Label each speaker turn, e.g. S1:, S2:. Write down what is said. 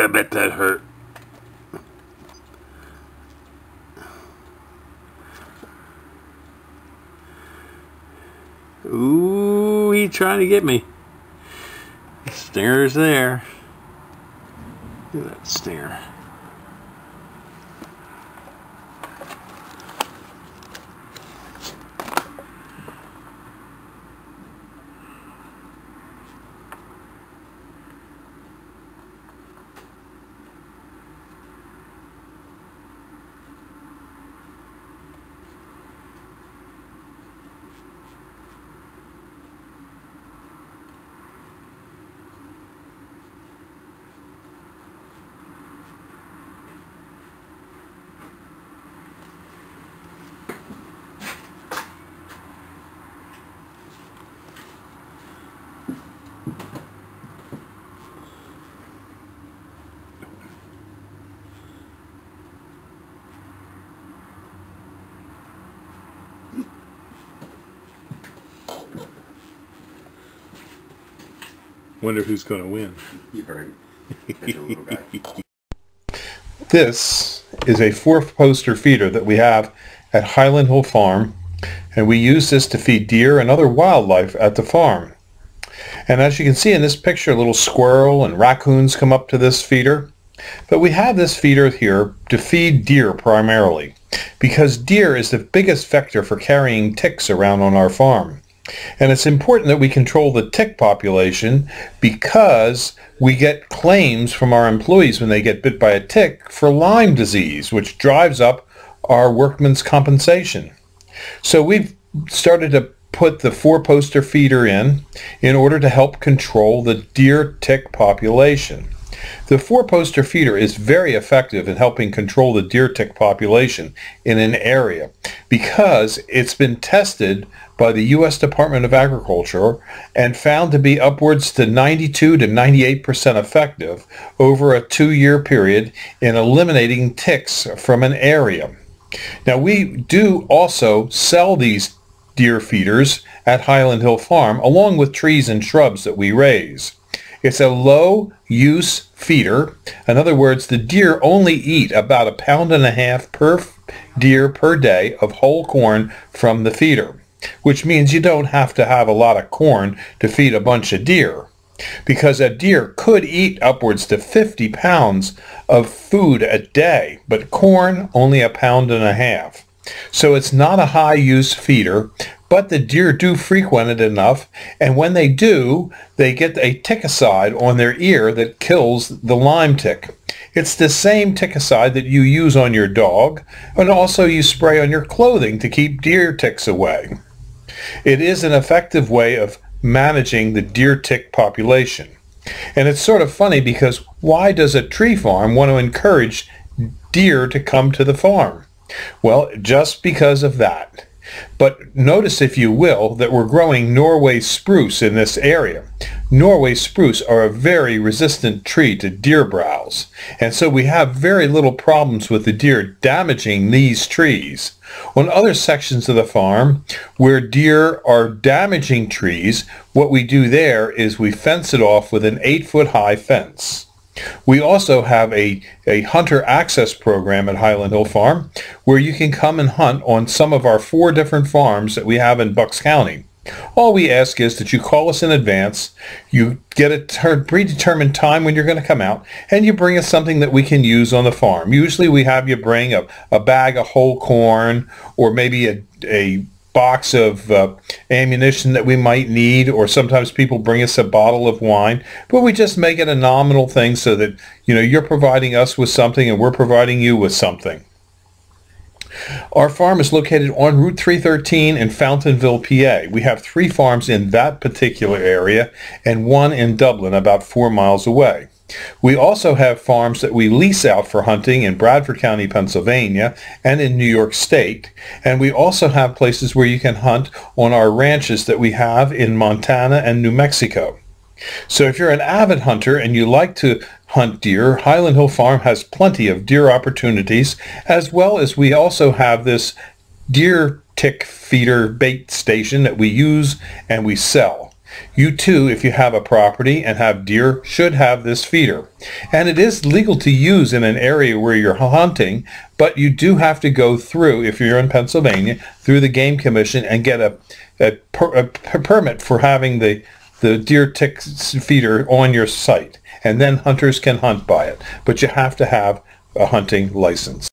S1: I bet that hurt. Ooh, he's trying to get me. The stinger's there. Look at that stinger. Wonder who's going to win.
S2: You're right.
S3: This is a 4-poster feeder that we have at Highland Hill Farm, and we use this to feed deer and other wildlife at the farm. And as you can see in this picture, a little squirrel and raccoons come up to this feeder. But we have this feeder here to feed deer primarily, because deer is the biggest vector for carrying ticks around on our farm. And it's important that we control the tick population, because we get claims from our employees when they get bit by a tick for Lyme disease, which drives up our workman's compensation. So we've started to put the 4-poster feeder in order to help control the deer tick population. The 4-poster feeder is very effective in helping control the deer tick population in an area, because it's been tested by the U.S. Department of Agriculture and found to be upwards to 92 to 98% effective over a 2-year period in eliminating ticks from an area. Now, we do also sell these deer feeders at Highland Hill Farm, along with trees and shrubs that we raise. It's a low-use feeder. In other words, the deer only eat about 1.5 pounds per deer per day of whole corn from the feeder, which means you don't have to have a lot of corn to feed a bunch of deer, because a deer could eat upwards to 50 pounds of food a day, but corn only 1.5 pounds. So it's not a high-use feeder, but the deer do frequent it enough, and when they do, they get a ticicide on their ear that kills the Lyme tick. It's the same ticicide that you use on your dog, and also you spray on your clothing to keep deer ticks away. It is an effective way of managing the deer tick population. And it's sort of funny, because why does a tree farm want to encourage deer to come to the farm? Well, just because of that. But notice, if you will, that we're growing Norway spruce in this area. Norway spruce are a very resistant tree to deer browse, and so we have very little problems with the deer damaging these trees. On other sections of the farm where deer are damaging trees, what we do there is we fence it off with an 8-foot-high fence. We also have a hunter access program at Highland Hill Farm, where you can come and hunt on some of our 4 different farms that we have in Bucks County. All we ask is that you call us in advance, you get a predetermined time when you're going to come out, and you bring us something that we can use on the farm. Usually we have you bring a bag of whole corn, or maybe a box of ammunition that we might need, or sometimes people bring us a bottle of wine, but we just make it a nominal thing so that, you know, you're providing us with something and we're providing you with something. Our farm is located on Route 313 in Fountainville, PA. We have 3 farms in that particular area and 1 in Dublin, about 4 miles away. We also have farms that we lease out for hunting in Bradford County, Pennsylvania, and in New York State. And we also have places where you can hunt on our ranches that we have in Montana and New Mexico. So if you're an avid hunter and you like to hunt deer, Highland Hill Farm has plenty of deer opportunities, as well as we also have this deer tick feeder bait station that we use and we sell. You too, if you have a property and have deer, should have this feeder. And it is legal to use in an area where you're hunting, but you do have to go through, if you're in Pennsylvania, through the Game Commission and get a permit for having the deer tick feeder on your site. And then hunters can hunt by it. But you have to have a hunting license.